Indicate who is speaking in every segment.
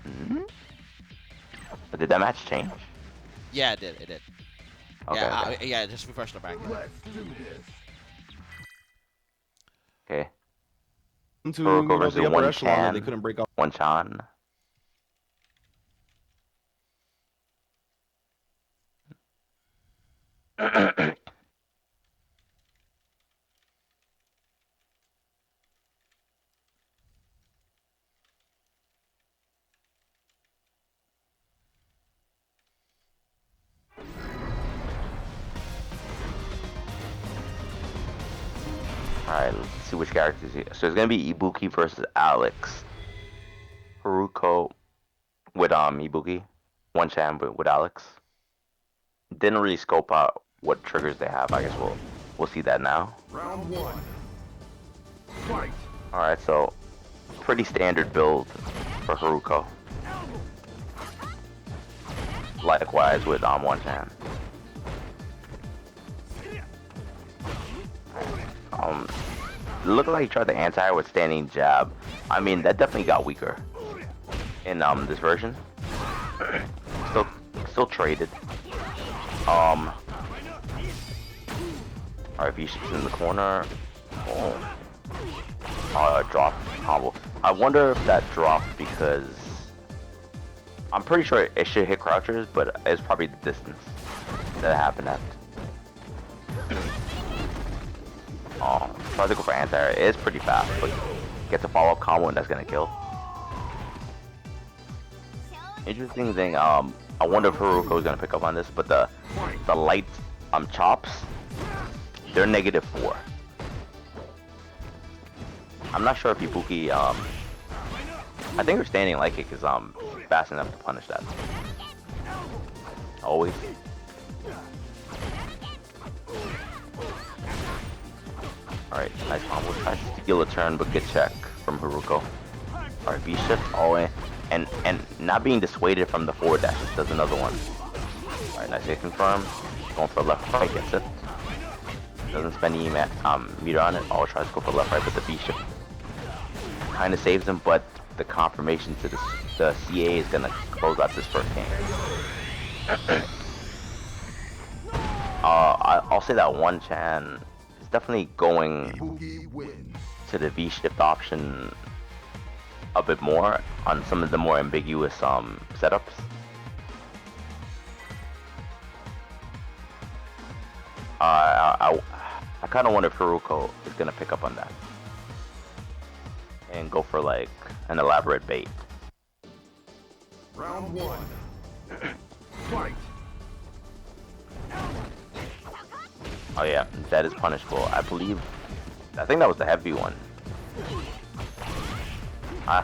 Speaker 1: Hmm? Did that match change?
Speaker 2: Yeah, it did. It did.
Speaker 1: Okay,
Speaker 2: Yeah,
Speaker 1: okay.
Speaker 2: yeah. Just refresh the bracket.
Speaker 1: Okay.
Speaker 3: To
Speaker 1: Hiruko versus
Speaker 3: the upper echelon that they
Speaker 1: OneeChan.
Speaker 3: couldn't break off.
Speaker 1: OneeChan. Alright, let's see which characters here. So it's gonna be Ibuki versus Alex. Hiruko with Ibuki. OneeChan with Alex. Didn't really scope out what triggers they have. I guess we'll see that now.
Speaker 4: Round one. Fight.
Speaker 1: Alright, so pretty standard build for Hiruko. Likewise with OneeChan. Looked like he tried the anti with standing jab. I mean, that definitely got weaker in this version. Still traded. Alright, V-ships in the corner. Oh, drop combo. I wonder if that dropped because I'm pretty sure it should hit crouchers, but it's probably the distance that it happened at. Try to go for anti-air. It is pretty fast, but gets a follow-up combo and that's gonna kill. Interesting thing, I wonder if Hiruko is gonna pick up on this, but the light chops, they're -4. I'm not sure if Ibuki, I think her standing light kick is fast enough to punish that. Always. Alright, nice combo. Tries to steal a turn, but good check from Hiruko. Alright, V-shift all in. And not being dissuaded from the forward dash, does another one. Alright, nice hit confirm. Going for left right, gets it. Doesn't spend any meter on it. Oh, tries to go for left right with the V-shift. Kinda saves him, but the confirmation to the CA is gonna close out this first game. I'll say that OneeChan is definitely going to the V-shift option a bit more on some of the more ambiguous setups. I kind of wonder if Hiruko is gonna pick up on that and go for like an elaborate bait.
Speaker 4: Round one. Fight.
Speaker 1: Oh yeah, that is punishable. I think that was the heavy one. I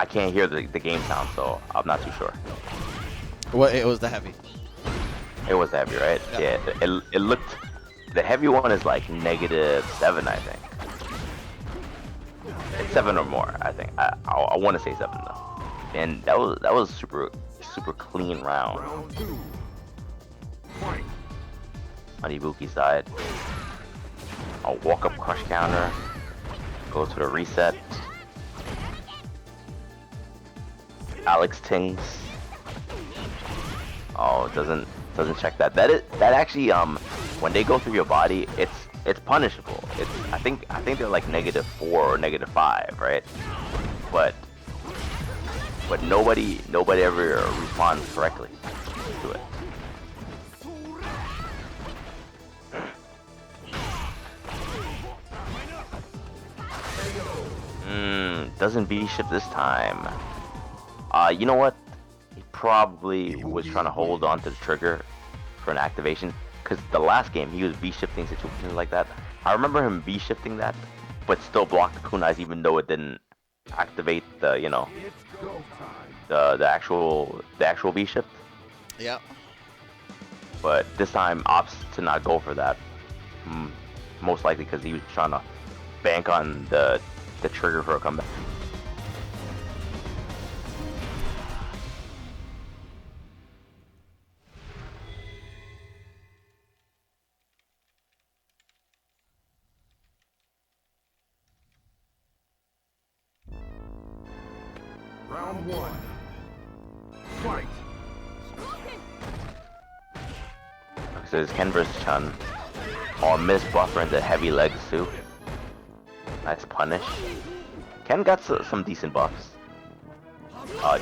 Speaker 1: can't hear the game sound, so I'm not too sure.
Speaker 2: Well, it was the heavy.
Speaker 1: It was the heavy, right? Yeah. It looked. The heavy one is like -7, I think. It's 7 or more, I think. I want to say 7 though. And that was super clean round.
Speaker 4: Round two. Fight.
Speaker 1: On Ibuki's side. I'll walk up crush counter. Go to the reset. Alex Tings. Oh, doesn't check that. That actually when they go through your body, it's punishable. I think they're like -4 or -5, right? But nobody ever responds correctly to it. Doesn't V-ship this time. You know what? He probably was trying to hold on to the trigger for an activation. Because the last game, he was V-shifting situations like that. I remember him V-shifting that, but still blocked the kunais even though it didn't activate the, you know, the actual V-shift.
Speaker 2: Yeah.
Speaker 1: But this time opts to not go for that. Most likely because he was trying to bank on the trigger for a comeback.
Speaker 4: Round Round one. Fight.
Speaker 1: So it's Ken versus Chun. Oh, miss buffer into heavy legs too. Nice punish. Ken got some decent buffs.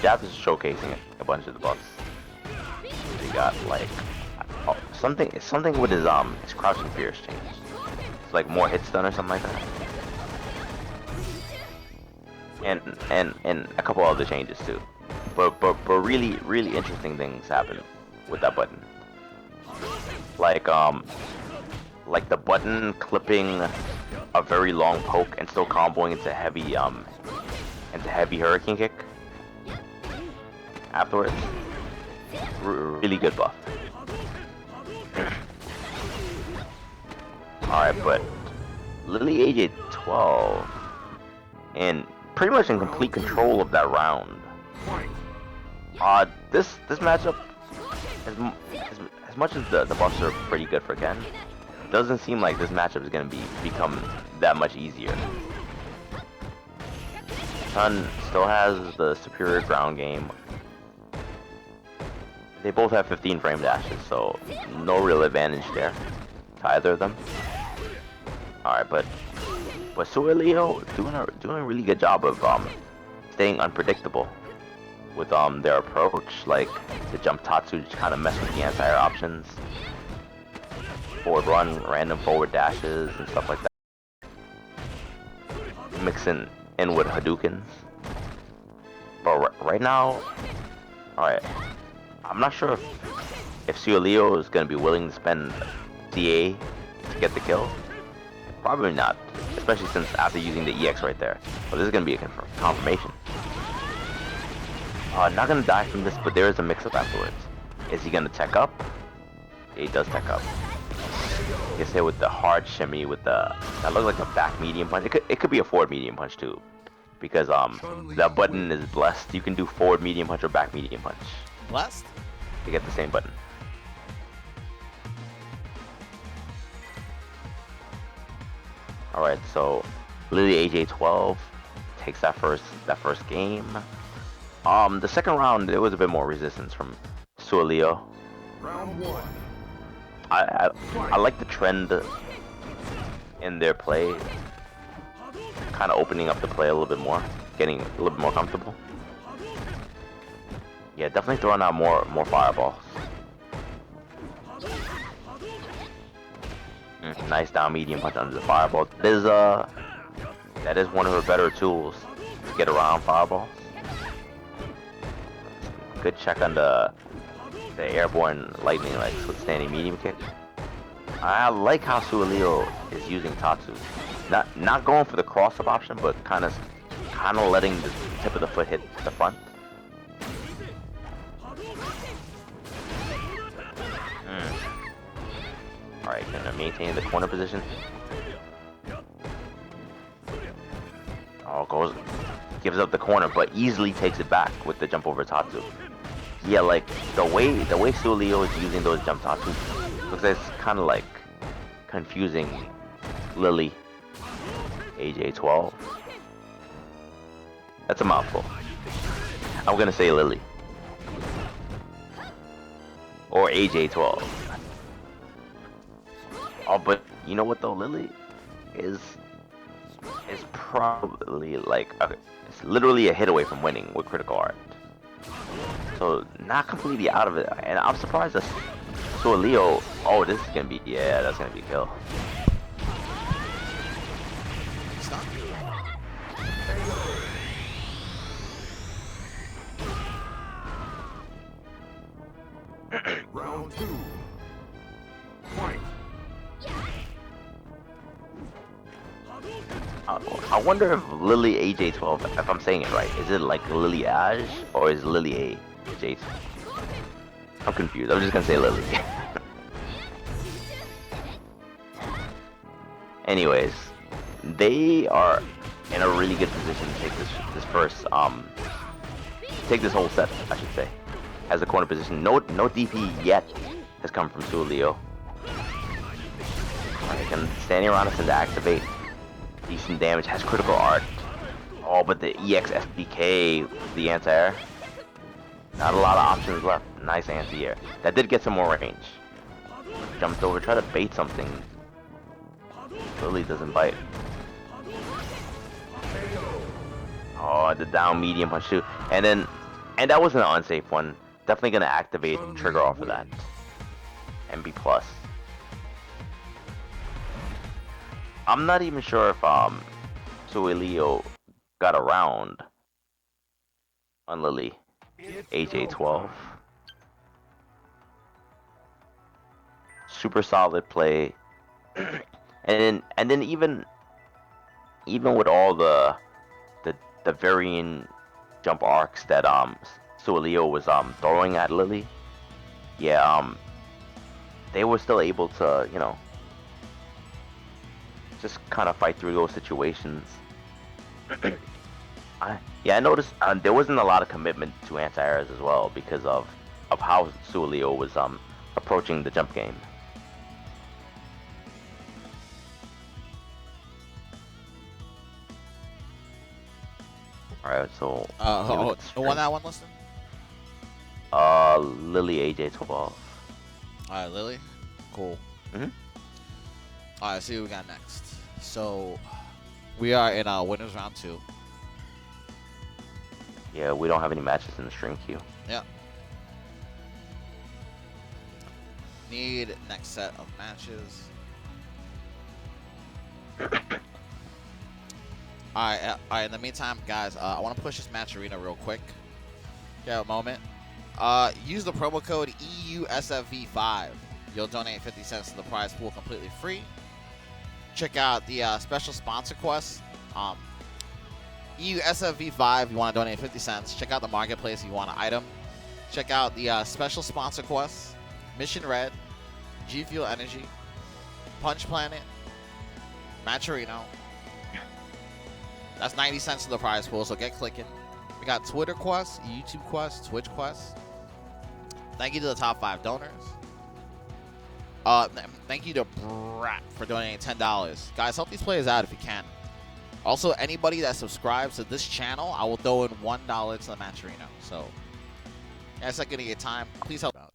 Speaker 1: Jab is showcasing a bunch of the buffs. He got like something with his crouching fears changed. It's like more hit stun or something like that. And a couple other changes too. But really interesting things happen with that button. Like the button clipping a very long poke and still comboing into heavy hurricane kick afterwards. Really good buff. Alright, but Lily AJ 12 and pretty much in complete control of that round. This matchup, as much as the buffs are pretty good for Ken, it doesn't seem like this matchup is gonna become that much easier. Chun still has the superior ground game. They both have 15 frame dashes, so no real advantage there to either of them. Alright, but Soualiho doing a really good job of staying unpredictable with their approach, like the jump tatsu just kind of mess with the anti-air options, forward run, random forward dashes and stuff like that. Mixing in with Hadoukens. But right now, alright, I'm not sure if Soualiho is going to be willing to spend CA to get the kill. Probably not, especially since after using the EX right there. But this is going to be a confirmation. Not going to die from this, but there is a mix-up afterwards. Is he going to tech up? Yeah, he does tech up. Gets hit with the hard shimmy with that looks like a back medium punch. It could be a forward medium punch too, because that button is blessed. You can do forward medium punch or back medium punch.
Speaker 2: Blessed?
Speaker 1: To get the same button. Alright, so Lily AJ 12 takes that first game. The second round there was a bit more resistance from Soualiho.
Speaker 4: Round one.
Speaker 1: I like the trend in their play, kind of opening up the play a little bit more, getting a little bit more comfortable. Yeah, definitely throwing out more fireballs. Nice down medium punch under the fireball. That is one of her better tools to get around fireballs. Good check on the airborne lightning like standing medium kick. I like how Soualiho is using tatsu. Not going for the cross-up option, but kind of letting the tip of the foot hit the front. Alright, gonna maintain the corner position. Oh, gives up the corner, but easily takes it back with the jump over tatsu. Yeah, like the way Soualiho is using those jump tatsu looks like it's kind of like confusing Lily AJ 12. That's a mouthful. I'm gonna say Lily or AJ 12. Oh, but you know what though, Lily is probably like it's literally a hit away from winning with critical art. So not completely out of it, and I'm surprised that Soualiho. Oh, this is gonna be that's gonna be a kill.
Speaker 2: Stop.
Speaker 4: Round two. Fight.
Speaker 1: I wonder if Lily AJ 12, if I'm saying it right, is it like Lily Aj or is Lily AJ? I'm confused. I'm just gonna say Lily. Anyways, they are in a really good position to take this first take this whole set, I should say. Has a corner position. No DP yet has come from Soualiho. Alright, can standing around us to activate. Decent damage, has critical art. Oh, but the EX SBK, the anti-air. Not a lot of options left. Nice anti-air. That did get some more range. Jumped over, try to bait something. Lily doesn't bite. Oh, the down medium punch too. And that was an unsafe one. Definitely gonna activate trigger off of that. MB plus. I'm not even sure if Soualiho got around on Lily. AJ12. Super solid play. and then even with all the varying jump arcs that Soualiho was throwing at Lily, yeah, they were still able to, you know, just kind of fight through those situations. I noticed there wasn't a lot of commitment to anti-airs as well because of how Soualiho was approaching the jump game. Alright, so
Speaker 2: one that one listed?
Speaker 1: Lily AJ12.
Speaker 2: Alright, Lily. Cool.
Speaker 1: Mhm.
Speaker 2: Alright, let's see what we got next. So we are in winners round 2.
Speaker 1: Yeah, we don't have any matches in the string queue.
Speaker 2: Yeah. Need next set of matches. Alright, in the meantime, guys, I want to push this match arena real quick. Yeah, a moment. Use the promo code EUSFV5. You'll donate 50 cents to the prize pool completely free. Check out the special sponsor quest. EUSFV5, you want to donate 50 cents. Check out the marketplace if you want an item. Check out the special sponsor quests. Mission Red, G Fuel Energy, Punch Planet, Matcherino. That's 90 cents to the prize pool, so get clicking. We got Twitter quests, YouTube quests, Twitch quests. Thank you to the top 5 donors. Thank you to Brat for donating $10. Guys, help these players out if you can. Also, anybody that subscribes to this channel, I will throw in $1 to the Matcherino. So, yeah, second of your time, please help out.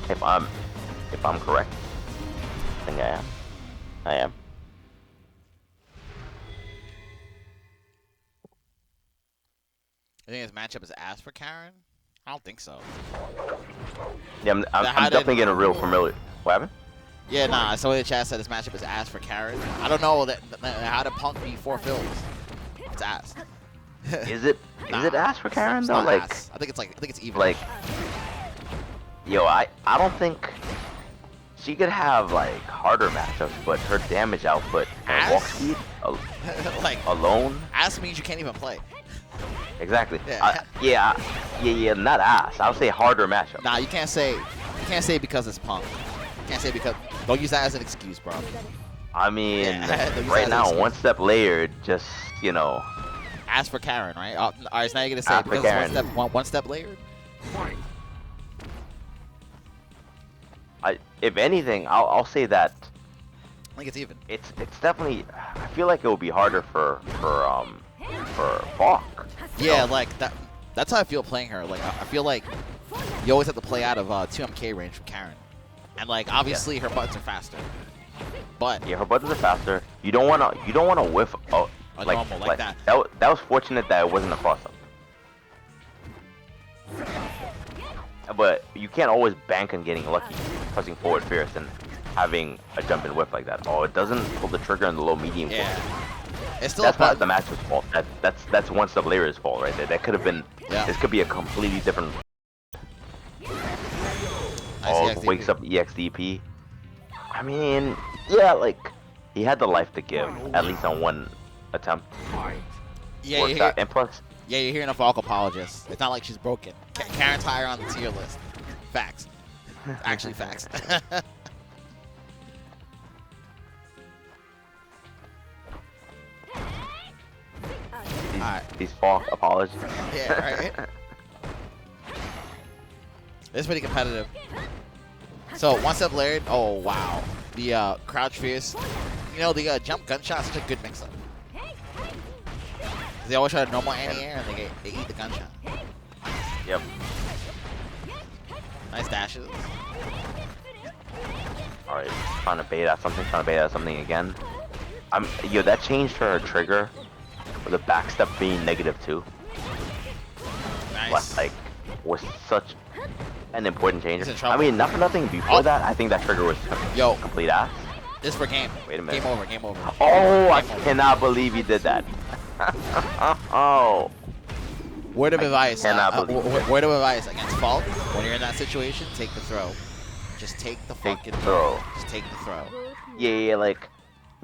Speaker 1: If I'm correct, I think I am. I am.
Speaker 2: I think this matchup is ass for Karin. I don't think so.
Speaker 1: Yeah, I'm definitely getting real familiar. What happened?
Speaker 2: Yeah, nah. Somebody in the chat said this matchup is ass for Karin. I don't know how to Punk be 4Philzz. It's ass.
Speaker 1: Is it ass for Karin
Speaker 2: It's
Speaker 1: though?
Speaker 2: not
Speaker 1: Like,
Speaker 2: ass. I think it's even.
Speaker 1: like, yo, I don't think she could have like harder matchups, but her damage output and walk speed
Speaker 2: like
Speaker 1: alone.
Speaker 2: ass means you can't even play.
Speaker 1: Exactly.
Speaker 2: Yeah.
Speaker 1: Yeah, not ass. I would say harder matchup.
Speaker 2: Nah, you can't say because it's Punk. You can't say because. Don't use that as an excuse, bro.
Speaker 1: I mean,
Speaker 2: Yeah,
Speaker 1: right now, OneStepLayered just, you know.
Speaker 2: Ask for Karin, right? All right, so now you're gonna say
Speaker 1: Ask for
Speaker 2: because it's
Speaker 1: Karin.
Speaker 2: one step layered.
Speaker 1: If anything, I'll say that
Speaker 2: I think it's even.
Speaker 1: it's definitely. I feel like it will be harder for Falke.
Speaker 2: Yeah, like that. That's how I feel playing her. Like I feel like you always have to play out of 2MK range from Karin, and like obviously her buttons are faster. But
Speaker 1: Yeah, her buttons are faster. You don't wanna whiff. Oh,
Speaker 2: normal, like that.
Speaker 1: That was fortunate that it wasn't a cross up. But you can't always bank on getting lucky, pressing forward fierce and having a jump and whiff like that. Oh, it doesn't pull the trigger in the low medium.
Speaker 2: yeah, it's still
Speaker 1: That's
Speaker 2: a
Speaker 1: not the match's fault. That's OneStepLayer's fault right there. That could have been.
Speaker 2: Yeah.
Speaker 1: This could be a completely different. Oh, wakes up EXDP. I mean, yeah, like he had the life to give at least on one attempt.
Speaker 2: Yeah,
Speaker 1: Worked out. And plus,
Speaker 2: yeah, you're hearing a Falke apologist. It's not like she's broken. Karin's higher on the tier list. Facts. Actually, facts.
Speaker 1: these Falke apologies.
Speaker 2: Yeah, right. It's pretty competitive. So one step layered. Oh wow, the crouch fierce. You know the jump gunshot is such a good mix-up. They always try to normal anti-air and they eat the gunshot.
Speaker 1: Yep.
Speaker 2: Nice dashes.
Speaker 1: All right, trying to bait out something again. Yo, that changed her trigger with the backstep being -2.
Speaker 2: Nice.
Speaker 1: But, like, was such an important change.
Speaker 2: He's in trouble.
Speaker 1: I mean, not for nothing. Before that, I think that trigger was complete ass.
Speaker 2: This for game.
Speaker 1: Wait a minute.
Speaker 2: Game over.
Speaker 1: Oh, I
Speaker 2: Game over.
Speaker 1: cannot believe he did that. Oh.
Speaker 2: Word of advice.
Speaker 1: cannot believe it.
Speaker 2: Word of advice against Falke. When you're in that situation, take the throw. Just take the fucking
Speaker 1: throw.
Speaker 2: Just take the throw.
Speaker 1: Yeah, like,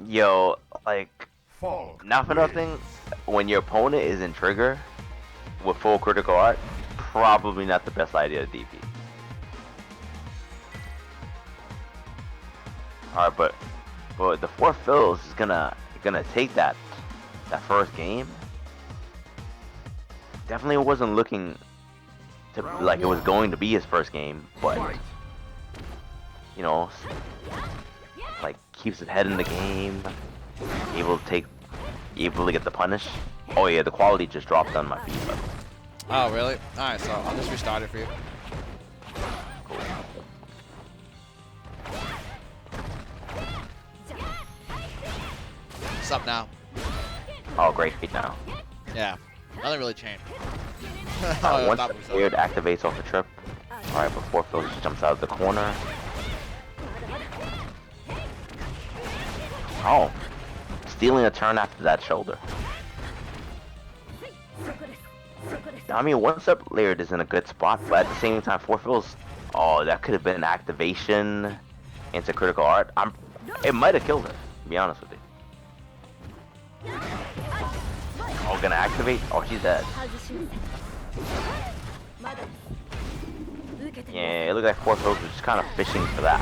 Speaker 1: yo, like,
Speaker 4: Falke.
Speaker 1: not for nothing, when your opponent is in trigger with full critical art, probably not the best idea to DP. Alright, but the 4Philzz is gonna take that first game. Definitely wasn't looking to like it was going to be his first game, but
Speaker 4: Fight.
Speaker 1: you know, like keeps his head in the game, able to get the punish. Oh yeah, the quality just dropped on my feet. But
Speaker 2: Oh really? All right, so I'll just restart it for you. What's up now?
Speaker 1: oh great now.
Speaker 2: Yeah, nothing really changed.
Speaker 1: Once the weird activates off the trip. Alright, before Phil just jumps out of the corner. Oh, stealing a turn after that shoulder. I mean, OneStepLayered is in a good spot, but at the same time, 4Philzz, oh, that could have been activation into critical art. It might have killed her, to be honest with you. Oh, gonna activate? Oh, she's dead. Yeah, it looked like 4Philzz was just kind of fishing for that.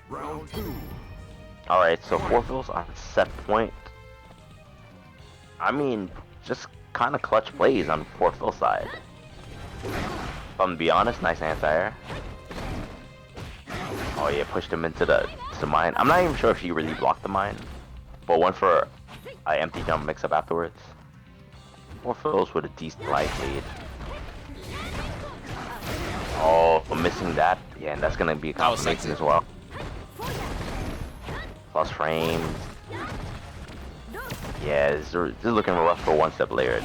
Speaker 4: Round 2.
Speaker 1: Alright, so 4Philzz on set point. I mean, just kind of clutch plays on 4Philzz side. If I'm to be honest, nice anti-air. Oh yeah, pushed him into the mine. I'm not even sure if she really blocked the mine, but went for an empty jump mix-up afterwards. 4Philzz with a decent life lead. Oh, missing that. Yeah, and that's gonna be a confirmation as well. Plus frames. Yeah, this is looking rough for OneStepLayered.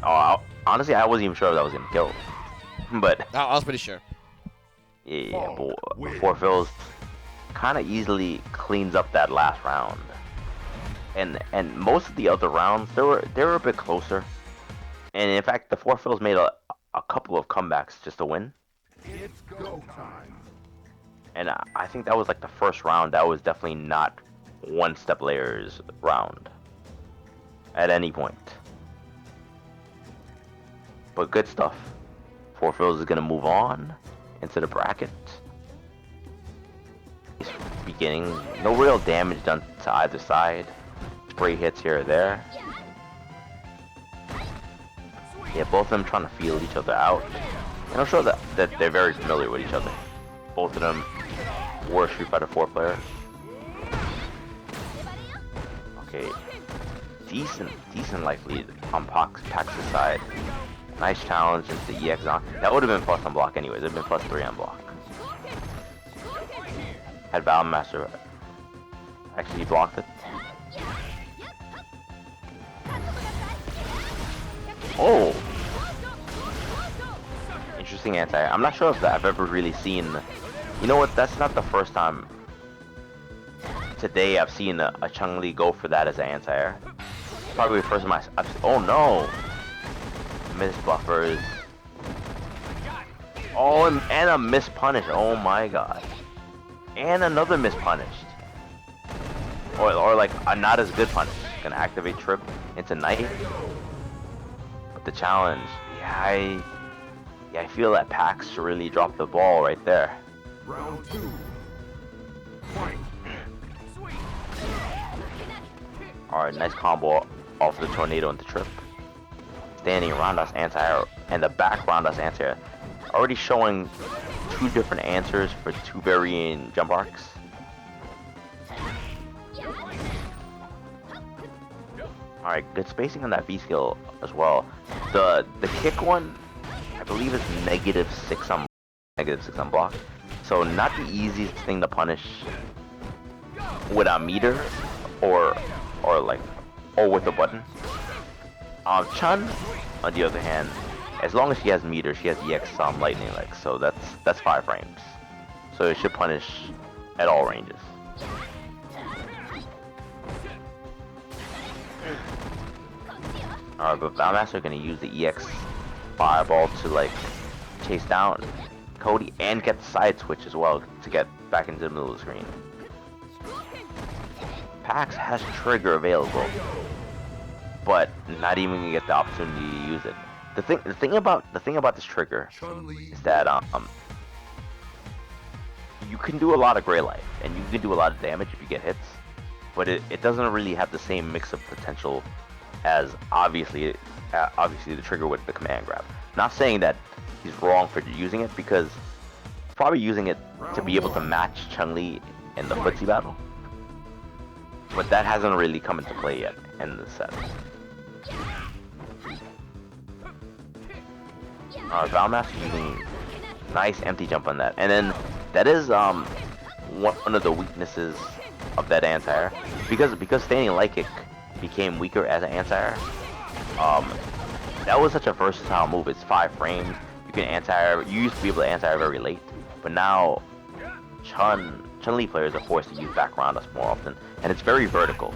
Speaker 1: Oh, honestly, I wasn't even sure if that was gonna kill. But
Speaker 2: I was pretty sure.
Speaker 1: yeah, but 4Philzz kind of easily cleans up that last round. And most of the other rounds, they were a bit closer. And in fact, the 4Philzz made a couple of comebacks just to win.
Speaker 4: It's go time.
Speaker 1: And I think that was like the first round that was definitely not OneStepLayer's round at any point. But good stuff. 4Philzz is gonna move on into the bracket. He's beginning, no real damage done to either side. Spray hits here or there. Yeah, both of them trying to feel each other out. And I'm sure that they're very familiar with each other. Both of them were StreetFighter IV players. Okay, decent life lead on Pack's side. Nice challenge into the EX on. That would have been plus on block anyways. It would have been +3 on block. Had Valmaster actually blocked it. Oh! Interesting anti. I'm not sure if I've ever really seen. You know what? That's not the first time today I've seen a Chun-Li go for that as an anti-air. Probably the first time I've. Oh no! Miss buffers. Oh, and a miss punish. Oh my god. And another miss punished. Or like a not as good punish. Gonna activate trip into night. But the challenge, yeah, I feel that Packz really dropped the ball right there.
Speaker 4: Round 2. Fight.
Speaker 1: All Alright, nice combo off the tornado into trip. Standing roundhouse anti-air and the back roundhouse anti-air. Already showing 2 different answers for 2 varying jump arcs. Alright, good spacing on that V skill as well. The kick one, I believe, is -6 on block. So not the easiest thing to punish without meter or with a button. Chun, on the other hand, as long as she has meter, she has EX lightning leg, so that's 5 frames. So it should punish at all ranges. Alright, but Valmaster gonna use the EX fireball to chase down Cody and get the side switch as well to get back into the middle of the screen. Packz has trigger available, but not even gonna get the opportunity to use it. The thing about this trigger is that you can do a lot of gray life and you can do a lot of damage if you get hits, but it doesn't really have the same mix of potential as obviously the trigger with the command grab. Not saying that he's wrong for using it, because he's probably using it to be able to match Chun-Li in the footsie battle, but that hasn't really come into play yet in the set. Valmaster using nice empty jump on that, and then that is one of the weaknesses of that anti-air, because standing light kick became weaker as an anti-air. That was such a versatile move. It's 5 frames. You can anti-air. You used to be able to anti-air very late, but now Chun-Li players are forced to use back roundhouse more often, and it's very vertical.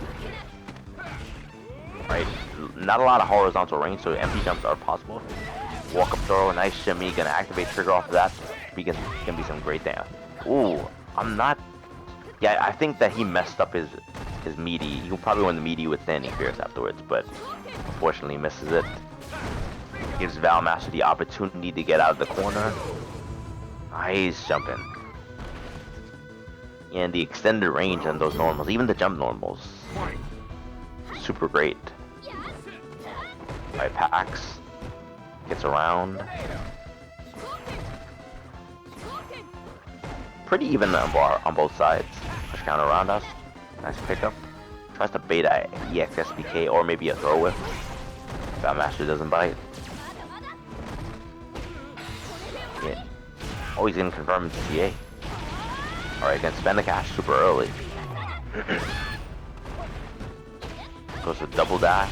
Speaker 1: Right? Not a lot of horizontal range, so empty jumps are possible. Walk up throw, nice shimmy, gonna activate trigger off of that. Gonna be some great damage. Ooh, yeah, I think that he messed up his meaty. He'll probably win the meaty with standing fierce afterwards, but unfortunately misses it. Gives Valmaster the opportunity to get out of the corner. Nice jumping. And the extended range on those normals, even the jump normals, super great. Alright, Packz gets around. Pretty even on both sides. Push counter around us. Nice pickup. Tries to bait a EX SBK or maybe a throw whip. Valmaster doesn't bite. Yeah. Oh, he's gonna confirm into CA. Alright, gonna spend the cash super early. Goes to double dash.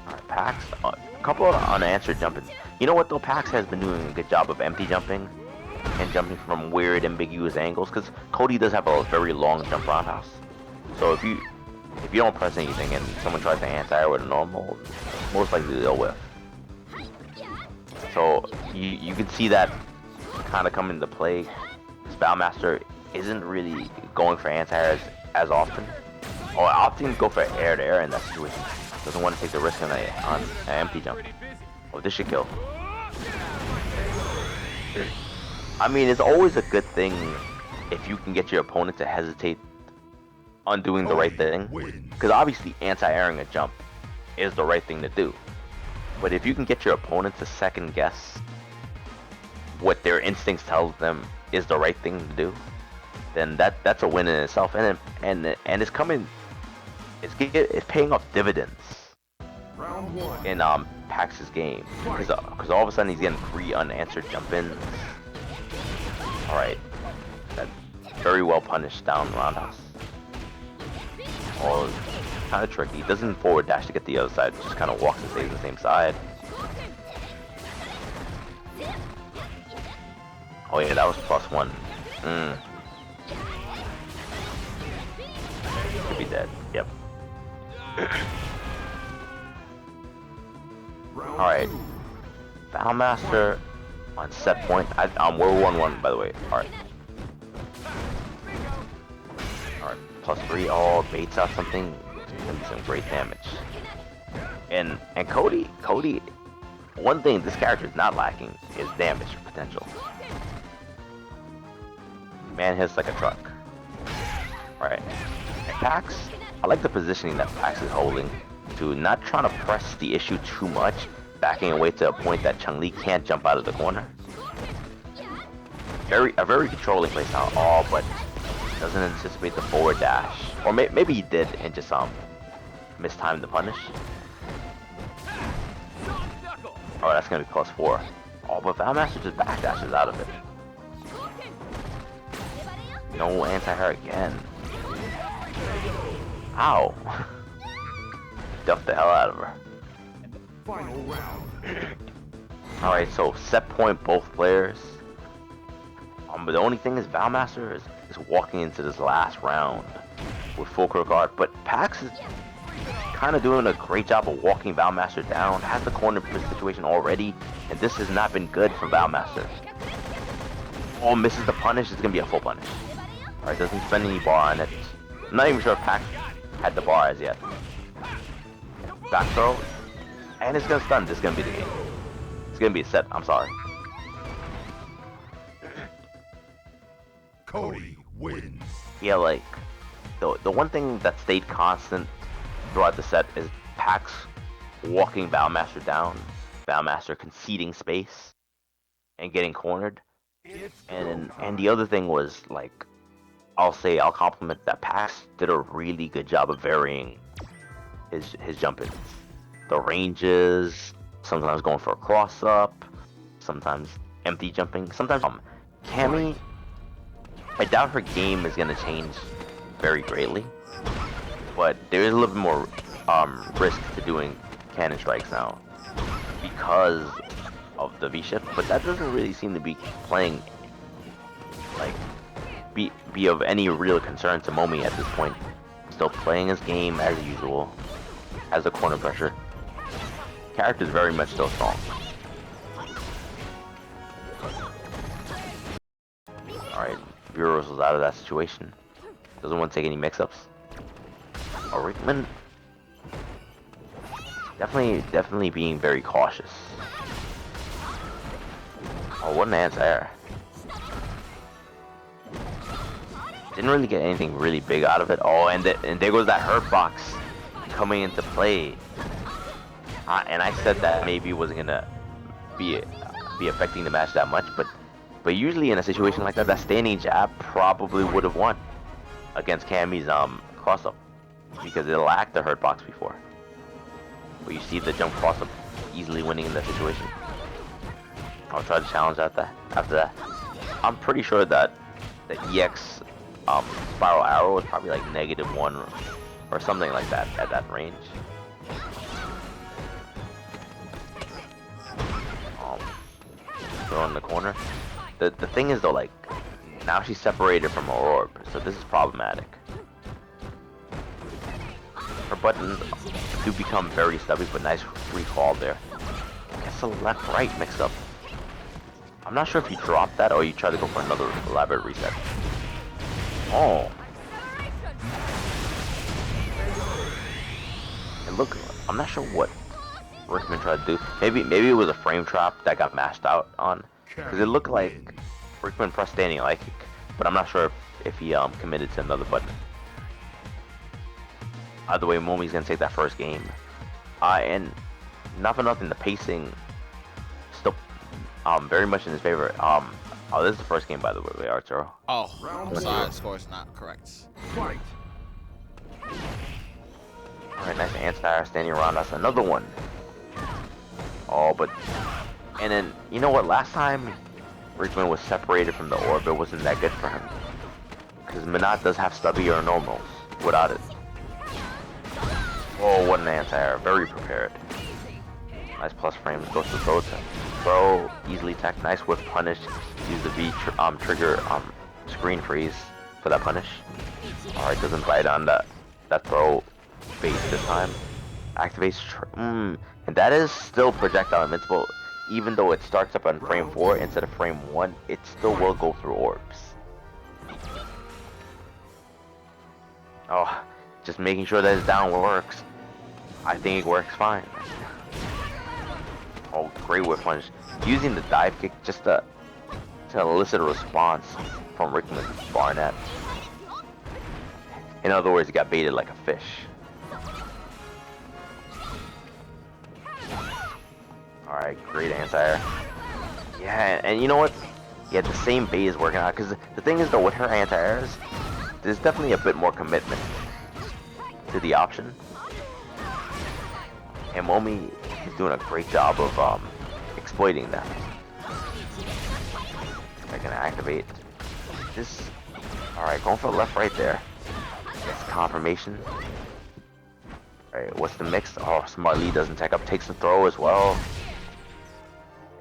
Speaker 1: Alright, Packz. A couple of unanswered jumping. You know what though? Packz has been doing a good job of empty jumping and jumping from weird, ambiguous angles, because Cody does have a very long jump roundhouse. So if you don't press anything and someone tries to anti-air with a normal, most likely they'll whiff. So you can see that kind of come into play. Valmaster isn't really going for anti-airs as often, or opting to go for air to air in that situation. Doesn't want to take the risk on an empty jump. Oh, this should kill. I mean, it's always a good thing if you can get your opponent to hesitate on doing the right thing, because obviously anti-airing a jump is the right thing to do. But if you can get your opponent to second guess what their instincts tell them is the right thing to do, then that's a win in itself, and it's coming. It's paying off dividends in Packz's game, because all of a sudden he's getting 3 unanswered jump-ins. Alright, that's very well punished down roundhouse. Oh, kind of tricky. He doesn't forward dash to get the other side, just kind of walks and stays on the same side. Oh yeah, that was +1. Should be dead. Yep. Alright. Valmaster on set point. We're 1-1 by the way. Alright. Alright, +3. Oh, baits out something. It's gonna be some great damage. And Cody, one thing this character is not lacking is damage potential. Man hits like a truck. Alright. Packz, I like the positioning that Packz is holding to not trying to press the issue too much, backing away to a point that Chun-Li can't jump out of the corner. A very controlling playstyle, all but doesn't anticipate the forward dash. Or maybe he did and just mistimed the punish. Oh, that's gonna be +4. Oh, but Valmaster just backdashes out of it. No anti-air again. Ow. Dumped the hell out of her.
Speaker 4: Final round.
Speaker 1: Alright, so set point both players. But the only thing is Valmaster is walking into this last round with full quick art, but Packz is kind of doing a great job of walking Valmaster down, has the corner situation already, and this has not been good for Valmaster. Oh, misses the punish, it's gonna be a full punish. Alright, doesn't spend any bar on it. I'm not even sure if Packz had the bar as yet. Back throw, and it's gonna stun. This is gonna be the game. It's gonna be a set, I'm sorry.
Speaker 4: Cody wins.
Speaker 1: Yeah, like, the one thing that stayed constant throughout the set is Packz walking Valmaster down, Valmaster conceding space, and getting cornered. And the other thing was, like, I'll compliment that Packz did a really good job of varying his jump-ins. The ranges, sometimes going for a cross-up, sometimes empty jumping, sometimes Cammy, I doubt her game is going to change very greatly, but there is a little bit more risk to doing cannon strikes now because of the V-shift, but that doesn't really seem to be playing, like, be of any real concern to Momi at this point. Still playing his game as usual, has the corner pressure. Character is very much still strong. Alright, Bureaus was out of that situation. Doesn't want to take any mix-ups. Oh, Rickman definitely being very cautious. Oh, what an anti-air. Didn't really get anything really big out of it. Oh, and there goes that hurt box coming into play. And I said that maybe it wasn't gonna be affecting the match that much, but usually in a situation like that, that standing jab probably would have won against Cammy's cross-up because it lacked the hurt box before. But you see the jump cross-up easily winning in that situation. I'll try to challenge after that. I'm pretty sure that the EX spiral arrow is probably like -1 or something like that at that range. Throw in the corner. The thing is though, like, now she's separated from her orb, so this is problematic. Her buttons do become very stubby, but nice recall there. I guess a left-right mix-up. I'm not sure if you drop that or you try to go for another elaborate reset. Oh. And look, I'm not sure what Rickman tried to do. Maybe it was a frame trap that got mashed out on. Because it looked like Rickman pressed standing like kick, but I'm not sure if he committed to another button. Either way, Momi's gonna take that first game. And not for nothing, the pacing still very much in his favor. Oh, this is the first game, by the way, Arturo.
Speaker 2: Oh, sorry, score is not correct.
Speaker 4: Fight.
Speaker 1: Alright, nice anti-air standing around us. Another one. Oh, but... And then, you know what? Last time Rickman was separated from the orb, it wasn't that good for him. Because Menat does have stubby or normals without it. Oh, what an anti-air. Very prepared. Nice plus frames. Goes to throw. Easily tech. Nice whip punish. Use the V trigger screen freeze for that punish. Alright, doesn't bite on that throw base this time. Activates and that is still projectile invincible. Even though it starts up on frame 4 instead of frame 1, it still will go through orbs. Oh, just making sure that his down works. I think it works fine. Oh, great whip punch. Using the dive kick just to elicit a response from Rikemansbarnet. In other words, he got baited like a fish. Alright, great anti-air. Yeah, and you know what? Yeah, the same bait is working out. Because the thing is, though, with her anti-airs, there's definitely a bit more commitment to the option. And Momi is doing a great job of exploiting that. They're gonna activate this. Alright, going for the left right there. It's confirmation. Alright, what's the mix? Oh, Chun-Li doesn't tech up, takes the throw as well.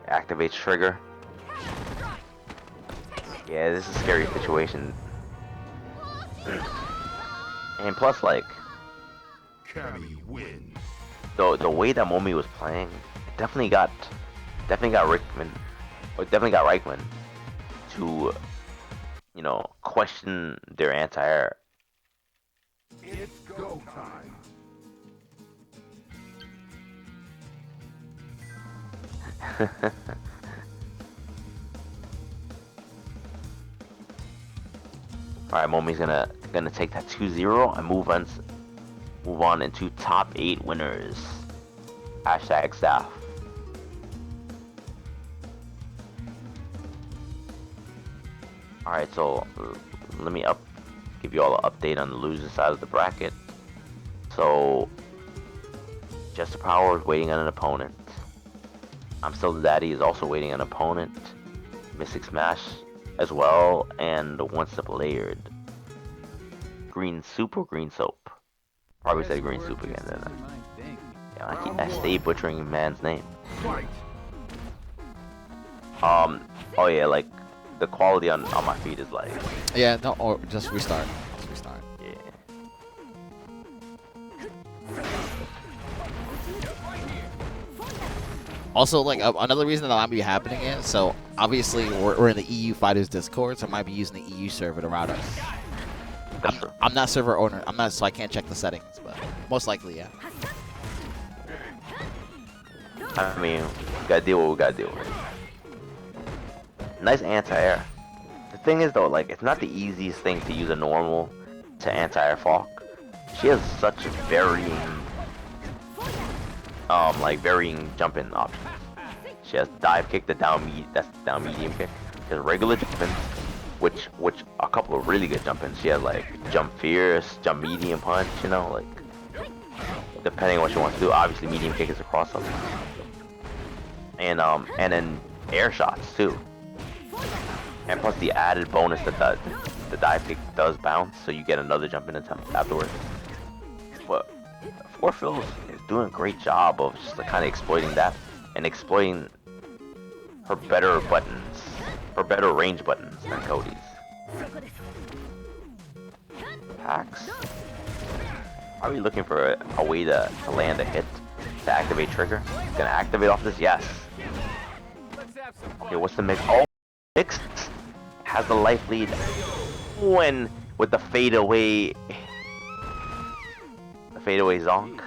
Speaker 1: Activates trigger. Yeah, this is a scary situation. And plus, like,
Speaker 4: Cammy wins.
Speaker 1: the way that Momi was playing, it definitely got Rikemansbarnet to, you know, question their anti-air.
Speaker 4: It's go time.
Speaker 1: Alright, Momi's gonna take that 2-0 and move on into top 8 winners. Hashtag staff. Alright, so let me give you all an update on the loser side of the bracket. So Just the Power is waiting on an opponent. I'm Still the Daddy is also waiting on an opponent. MysticSmash as well, and OneStepLayered. Green Soup or Green Soap? Probably said Green Soup again, didn't I? Yeah, I stay butchering a man's name. Oh yeah, like, the quality on my feed is like...
Speaker 2: Yeah, no, or just restart. Just restart.
Speaker 1: Yeah.
Speaker 2: Also, like, another reason that might be happening is, so, obviously, we're in the EU Fighters Discord, so I might be using the EU server to route us. I'm not server owner. I'm not, so I can't check the settings, but most likely, yeah.
Speaker 1: I mean, we gotta deal with what we gotta deal with. Nice anti-air. The thing is though, like, it's not the easiest thing to use a normal to anti-air Falke. She has such varying, varying jump-in options. She has dive kick, that's down medium kick. She has regular jump-in, which a couple of really good jump-ins. She has like jump fierce, jump medium punch, you know, like depending on what she wants to do. Obviously, medium kick is a cross-up, and then air shots too. And plus the added bonus that the dive kick does bounce, so you get another jump in attempt afterwards. But The4Philzz is doing a great job of just kind of exploiting that and exploiting her better buttons, her better range buttons than Cody's. Packz. Are we looking for a way to land a hit to activate trigger? Gonna activate off this? Yes. Okay, what's the mix? Oh, mix has the life lead when with the fadeaway zonk.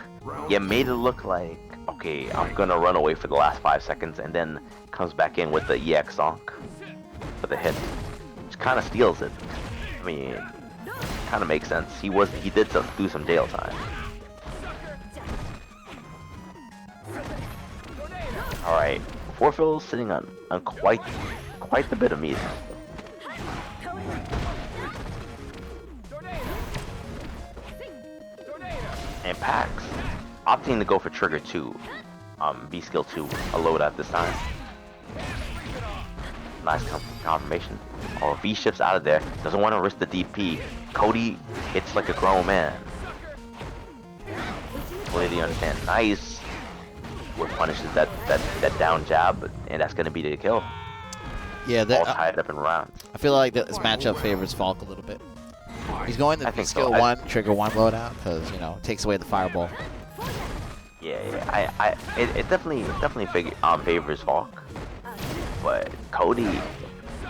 Speaker 1: Yeah, made it look like, okay, I'm gonna run away for the last 5 seconds, and then comes back in with the EX zonk for the hit, which kind of steals it. I mean, kind of makes sense. He did do some jail time. All right, The4Philzz sitting on quite the bit of meat. And Packz opting to go for trigger 2, B skill 2, a loadout this time. Nice confirmation. Oh, V shifts out of there. Doesn't want to risk the DP. Cody hits like a grown man. Completely understand. Nice. What punishes that down jab, and that's gonna be the kill.
Speaker 2: Yeah,
Speaker 1: all tied up in rounds.
Speaker 2: I feel like this matchup favors Falke a little bit. He's going the skill
Speaker 1: so.
Speaker 2: 1, trigger 1 loadout, because, you know, it takes away the fireball.
Speaker 1: Yeah. It definitely favors Falke, but Cody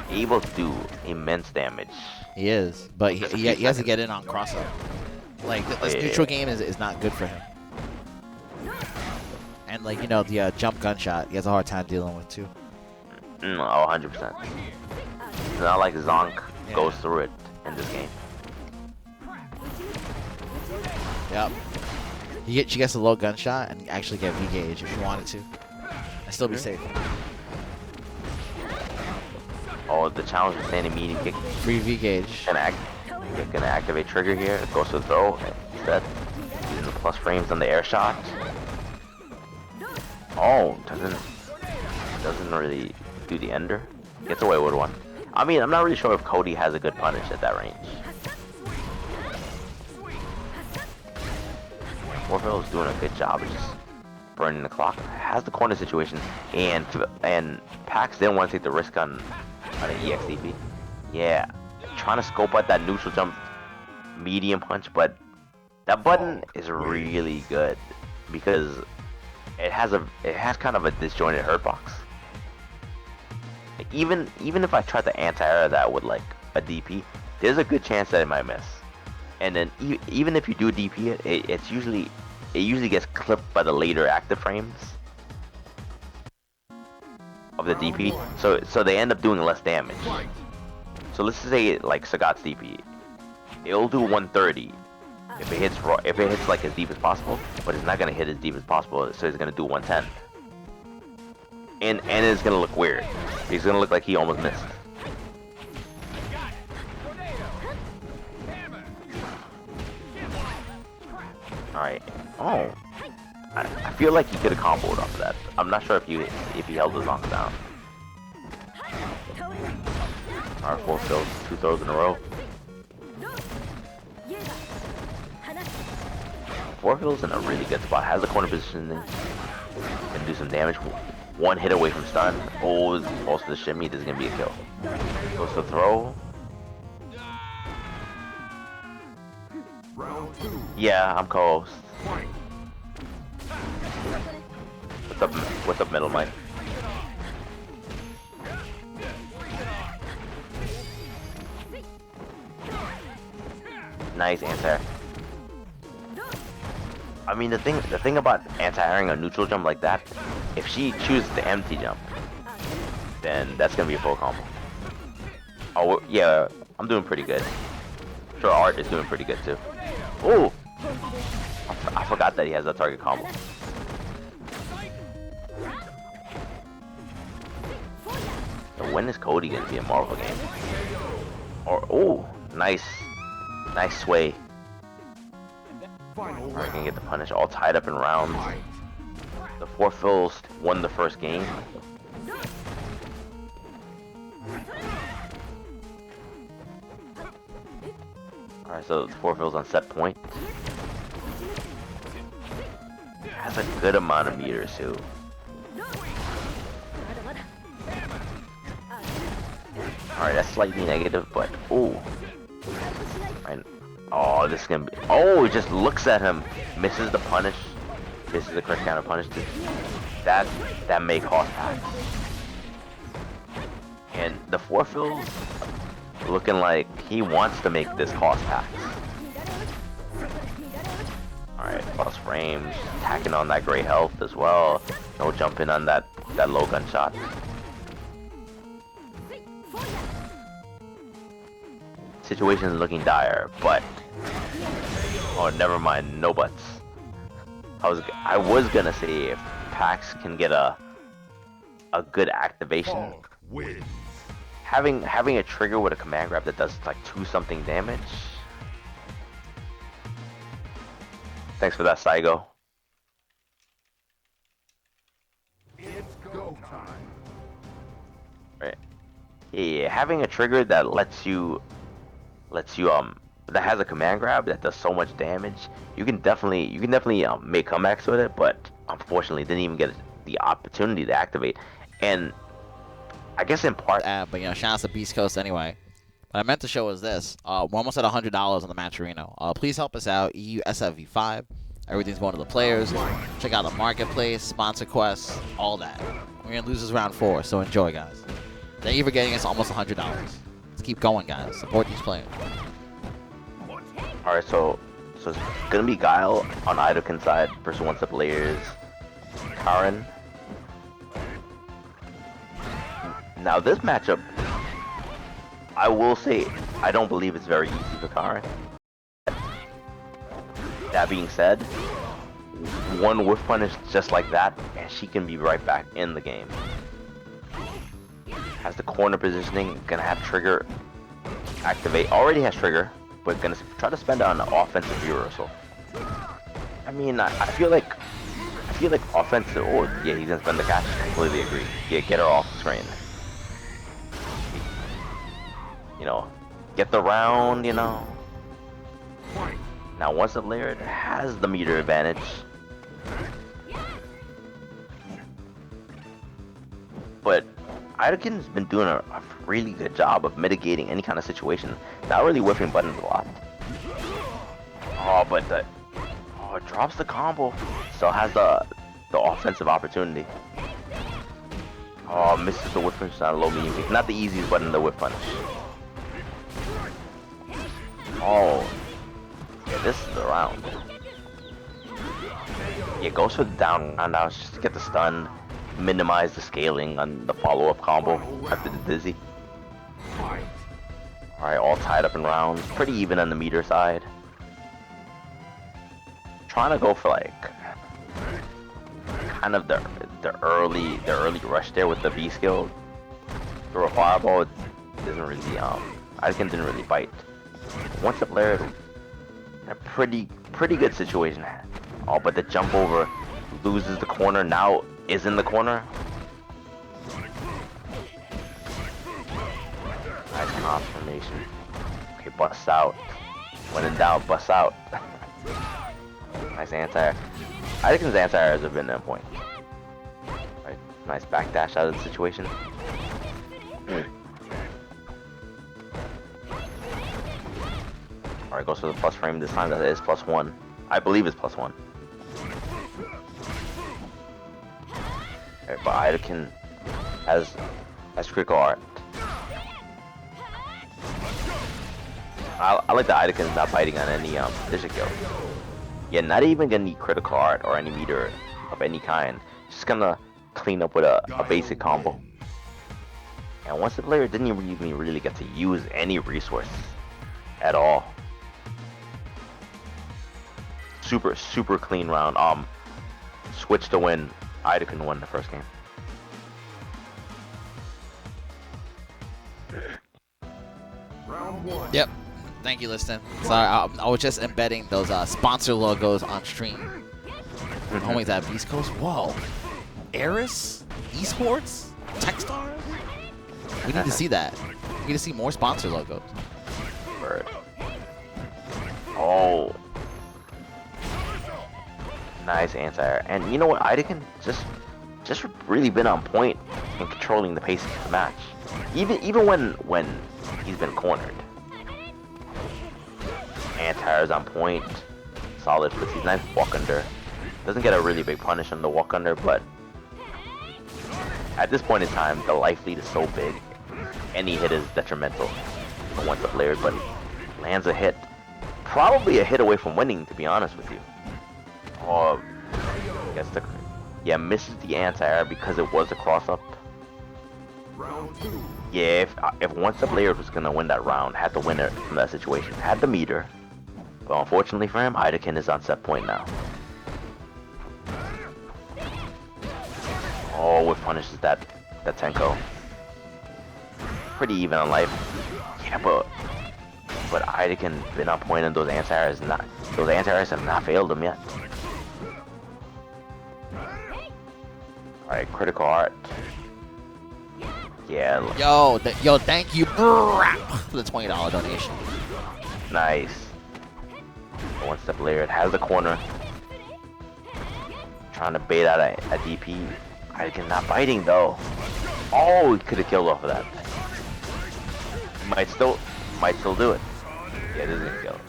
Speaker 1: able to do immense damage.
Speaker 2: He is, but he has to get in on cross-up. Like, this neutral game is not good for him. And, like, you know, the jump gunshot, he has a hard time dealing with, too.
Speaker 1: Oh, 100%. It's not like Zonk goes through it in this game.
Speaker 2: Yep. She gets a low gunshot and actually get V gauge if she wanted to, and still be safe.
Speaker 1: Oh, the challenge is standing medium kick.
Speaker 2: Free V gauge.
Speaker 1: Gonna activate trigger here. It goes to the throw. Instead, using the plus frames on the air shot. Oh, doesn't really do the ender. Gets away with one. I mean, I'm not really sure if Cody has a good punish at that range. 4Philzz is doing a good job of just burning the clock. Has the corner situation, and Packz didn't want to take the risk on an EXDP. Yeah, trying to scope out that neutral jump medium punch, but that button is really good because it has kind of a disjointed hurt box. Even if I try to anti-air that with like a DP, there's a good chance that it might miss. And then even if you do DP it usually gets clipped by the later active frames of the DP, so they end up doing less damage. So let's say like Sagat's DP, it'll do 130 if it hits like as deep as possible, but it's not gonna hit as deep as possible, so it's gonna do 110. And it's gonna look weird. It's gonna look like he almost missed. Alright. Oh. I feel like he could have comboed off of that. I'm not sure if he held his knockdown. Alright, 4Philzz, 2 throws in a row. 4Philzz in a really good spot. Has the corner positioning. Can do some damage. One hit away from stun. Oh, also the shimmy. This is gonna be a kill. Goes to throw. Yeah, I'm co-host. What's up, middle Mike? Nice anti-air. I mean, the thing about anti-airing a neutral jump like that, if she chooses the empty jump, then that's gonna be a full combo. Oh yeah, I'm doing pretty good. Sure, Hart is doing pretty good too. Oh, I forgot that he has that target combo. So when is Cody gonna be a Marvel game? Or oh, nice sway. Alright, gonna get the punish all tied up in rounds. The 4Philzz won the first game. Alright, so the 4Philzz on set point. Has a good amount of meters too. Alright, that's slightly negative, but oh. Oh, this is gonna be. Oh, he just looks at him, misses the punish, misses the correct counter punish. That may cost Packz. And the 4Philzz looking like he wants to make this cost Packz. Alright, plus frames, tacking on that great health as well. No jumping on that low gunshot. Situation is looking dire, but oh, never mind, no buts. I was gonna say if Packz can get a good activation, having a trigger with a command grab that does like 2-something damage. Thanks for that, Saigo.
Speaker 4: It's go time.
Speaker 1: Right. Yeah, having a trigger that lets you that has a command grab that does so much damage, you can definitely make comebacks with it, but unfortunately didn't even get the opportunity to activate. And I guess in part,
Speaker 2: but you know, shout out to Beast Coast anyway. What I meant to show is this. We're almost at $100 on the match arena. Please help us out. EUSFV5. Everything's going to the players. Check out the marketplace, sponsor quests, all that. We're gonna lose this round 4, so enjoy, guys. Thank you for getting us almost $100. Let's keep going, guys. Support these players.
Speaker 1: Alright, so it's gonna be Guile on Aidoken side versus OneStepLayered. Karin. Now this matchup, I will say, I don't believe it's very easy for Karin. That being said, one whiff punish just like that, and she can be right back in the game. Has the corner positioning, gonna have trigger activate. Already has trigger, but gonna try to spend it on the offensive reversal. I mean, I feel like offensive. Oh yeah, he's gonna spend the catch. Completely agree. Yeah, get her off the screen. You know, get the round. You know. Now OneStepLayered has the meter advantage. But Aidoken's been doing a really good job of mitigating any kind of situation. Not really whiffing buttons a lot. Oh, but it drops the combo. Still has the offensive opportunity. Oh, misses the whiff punch on low medium kick. Not the easiest button to whiff punish. Oh, yeah, this is the round. Yeah, goes for the down round now just to get the stun. Minimize the scaling on the follow-up combo after the dizzy. Alright, all tied up in rounds. Pretty even on the meter side. Trying to go for like kind of the early rush there with the B skill. Throw a fireball, it doesn't really Aidoken didn't really bite. OneStepLayered in a pretty good situation. Oh, but the jump over loses the corner. Now is in the corner. Nice confirmation. Okay, busts out. When in doubt, busts out. Nice anti-air. Aidoken's anti-airs have been on point. Right, nice backdash out of the situation. Alright, goes for the plus frame this time. That is +1. I believe it's +1. Alright, but Aidoken has critical art. I like the Aidoken's not biting on any digit kill. Yeah, not even gonna need critical art or any meter of any kind. Just gonna clean up with a basic combo. And OneStepLayered didn't even really get to use any resource at all. Super clean round. Switch to win. Aidoken won the first game.
Speaker 4: Round one.
Speaker 2: Yep. Thank you, Liston. Sorry, I was just embedding those sponsor logos on stream. Homies at East Coast. Whoa. Eris? Esports? Techstars? We need to see that. We need to see more sponsor logos.
Speaker 1: Bird. Oh. Nice anti-air. And you know what? Aidoken just really been on point in controlling the pace of the match. Even when he's been cornered. Anti-air's on point. Solid pussy. Nice walk under. Doesn't get a really big punish on the walk under, but at this point in time, the life lead is so big. Any hit is detrimental for OneStepLayered, but lands a hit. Probably a hit away from winning, to be honest with you. Oh, misses the anti-air because it was a cross-up.
Speaker 4: Round two.
Speaker 1: Yeah, if OneStepLayered was gonna win that round, had to win it from that situation. Had the meter, but unfortunately for him, Aidoken is on set point now. Oh, it punishes that Tenko. Pretty even on life. Yeah, but Aidoken been on point, and those anti-airs have not failed him yet. Alright, critical art. Yeah.
Speaker 2: Yo, thank you for the $20 donation.
Speaker 1: Nice. OneStepLayered has the corner. Trying to bait out a DP. Aidoken not biting though. Oh, he could have killed off of that. Might still do it. Yeah, it isn't kill.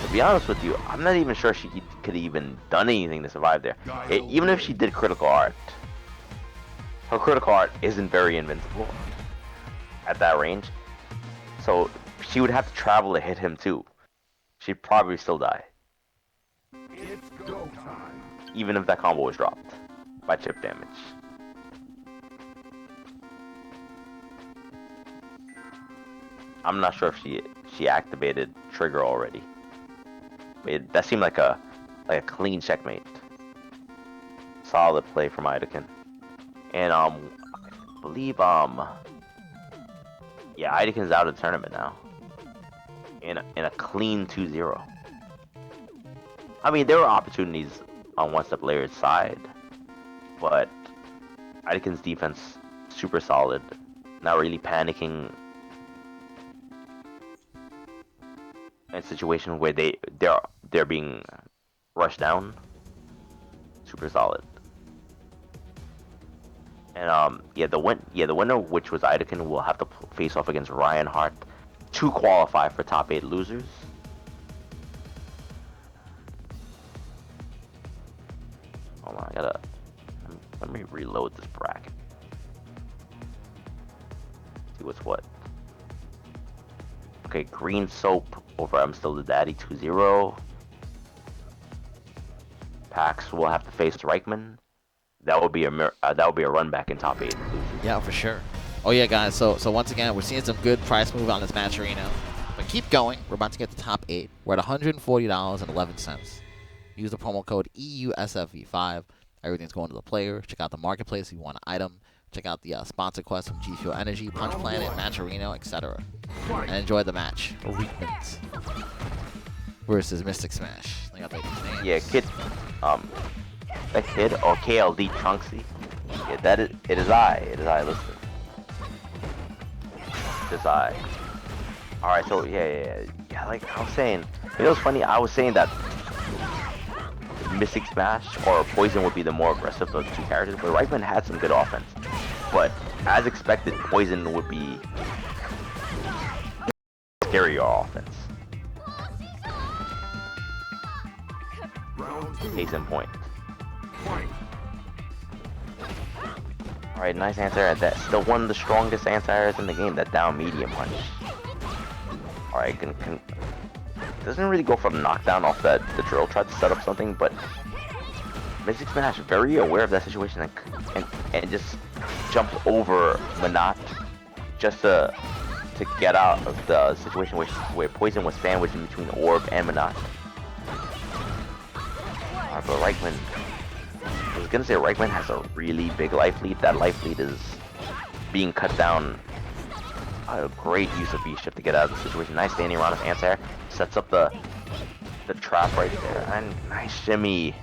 Speaker 1: To be honest with you, I'm not even sure she could have even done anything to survive there. Even if she did critical art, her critical art isn't very invincible at that range. So she would have to travel to hit him too. She'd probably still die.
Speaker 4: It's go time.
Speaker 1: Even if that combo was dropped by chip damage. I'm not sure if she activated trigger already. That seemed like a clean checkmate. Solid play from Aidoken. And I believe yeah, Aidoken's out of the tournament now. In a clean 2-0. I mean, there were opportunities on OneStepLayered's side, but Aidoken's defense super solid. Not really panicking in a situation where they're being rushed down. Super solid. And yeah, the winner, which was Aidoken, will have to face off against Ryan Hart to qualify for top 8 losers. Hold on, let me reload this bracket. See what's what. Okay, Green Soap over I'm Still the Daddy 2-0. Packz will have to face Rikemansbarnet. That would be a run back in top 8.
Speaker 2: Yeah, for sure. Oh yeah, guys. So once again, we're seeing some good price move on this match arena. But keep going. We're about to get to top 8. We're at $140.11. Use the promo code EUSFV5. Everything's going to the player. Check out the marketplace if you want an item. Check out the sponsor quest from G Fuel Energy, Punch Planet, Match Arena, etc. And enjoy the match. Rikemansbarnet versus MysticSmash. They got these names.
Speaker 1: Yeah, kid. That kid or KLD Trunksy. Yeah, it is I. Listen. It is I. All right, so yeah. Like I was saying, it was funny. I was saying that MysticSmash or Poison would be the more aggressive of the two characters, but Rikemansbarnet had some good offense. But as expected, Poison would be scarier offense. Case in point. Alright, nice answer. That's still one of the strongest anti-airs in the game, that down medium punch. Alright, doesn't really go for the knockdown off the drill. Tried to set up something, but MysticSmash very aware of that situation and just jumped over Menat just to get out of the situation where Poison was sandwiched in between Orb and Menat. Alright, but Rikemansbarnet, I was gonna say Rikemansbarnet has a really big life lead. That life lead is being cut down. A great use of V-Shift to get out of the situation. Nice standing around of anti-air. Sets up the trap right there. And nice shimmy.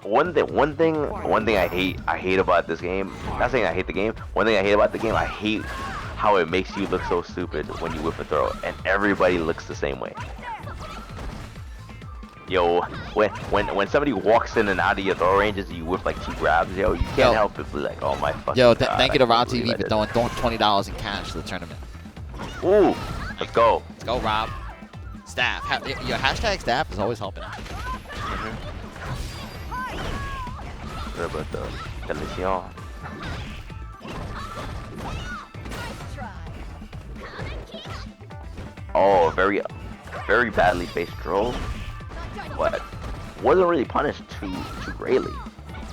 Speaker 1: One thing I hate about this game. Not saying I hate the game. One thing I hate about the game, I hate how it makes you look so stupid when you whip a throw, and everybody looks the same way. Yo, when somebody walks in and out of your throw ranges, you whip like 2 grabs. Yo, you can't help it but like, oh my fucking
Speaker 2: Yo,
Speaker 1: God,
Speaker 2: thank you to Rob TV for throwing $20 in cash to the tournament.
Speaker 1: Ooh, let's go.
Speaker 2: Let's go, Rob. Staff. Your hashtag staff is always helping.
Speaker 1: What about the Television? Oh, very badly faced troll, but wasn't really punished too greatly.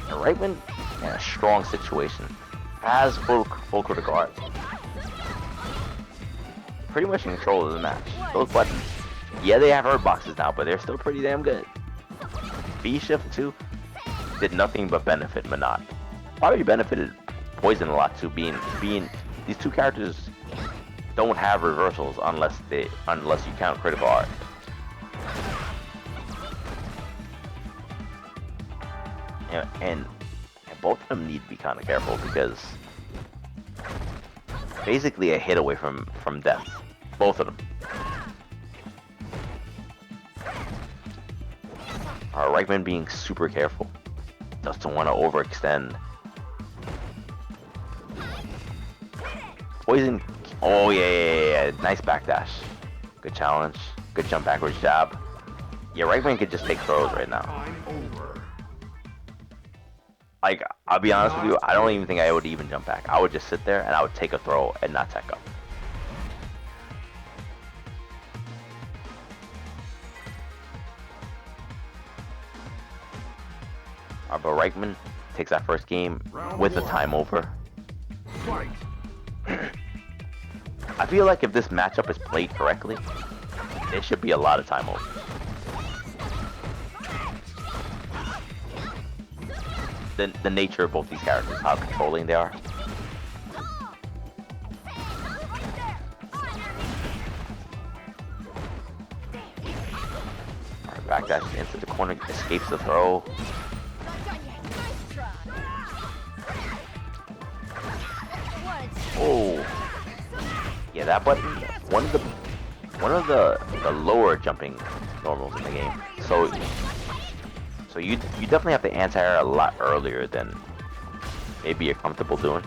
Speaker 1: And Rikemansbarnet in a strong situation, has full critical guard, pretty much in control of the match. Those buttons, yeah, they have hurt boxes now, but they're still pretty damn good. V-Shift too did nothing but benefit Menat. Probably benefited Poison a lot too, being these two characters don't have reversals unless you count critical art. And both of them need to be kind of careful because basically a hit away from death, both of them. Rikemansbarnet being super careful, doesn't want to overextend. Poison. Oh yeah. Nice backdash. Good challenge. Good jump backwards jab. Yeah, Rikemansbarnet could just take throws right now. Like, I'll be honest with you, I don't even think I would even jump back. I would just sit there and I would take a throw and not tech up. But Rikemansbarnet takes that first game with the time over. I feel like if this matchup is played correctly, there should be a lot of time over. The nature of both these characters, how controlling they are. Alright, backdash into the corner, escapes the throw. Oh, yeah, that button, one of the lower jumping normals in the game. So you definitely have to anti-air a lot earlier than maybe you're comfortable doing.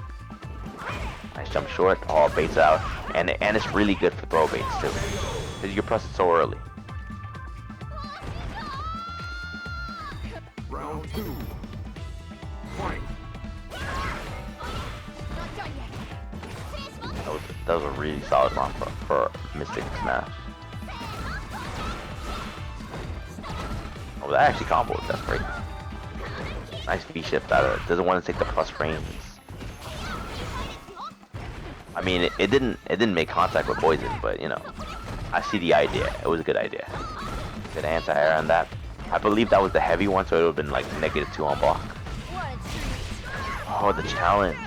Speaker 1: Nice jump short, all baits out, and it's really good for throw baits too, because you press it so early.
Speaker 4: Round 2. Fight.
Speaker 1: That was a really solid round for MysticSmash. Oh, that actually comboed. That's great. Nice V shift out of it. Doesn't want to take the plus frames. I mean, it didn't make contact with poison, but you know, I see the idea. It was a good idea. Good anti-air on that. I believe that was the heavy one, so it would have been like -2 on block. Oh, the challenge.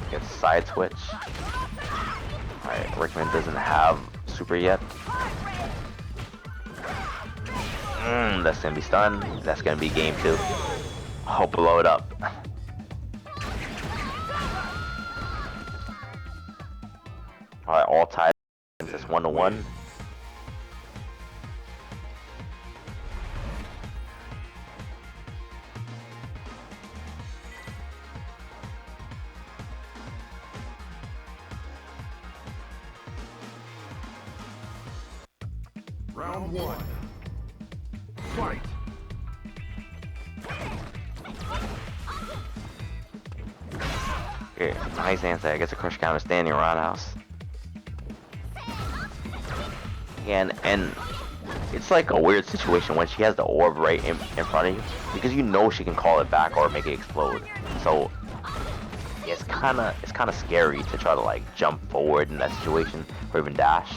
Speaker 1: Gets side switch. Alright, Rikemansbarnet doesn't have super yet. That's gonna be stun. That's gonna be game 2. Oh, blow it up. Alright, all tied. It's 1-1.
Speaker 4: Round 1. Fight.
Speaker 1: Okay, nice answer. I guess a crush counter standing roundhouse. And it's like a weird situation when she has the orb right in front of you, because you know she can call it back or make it explode. So yeah, it's kind of scary to try to like jump forward in that situation or even dash.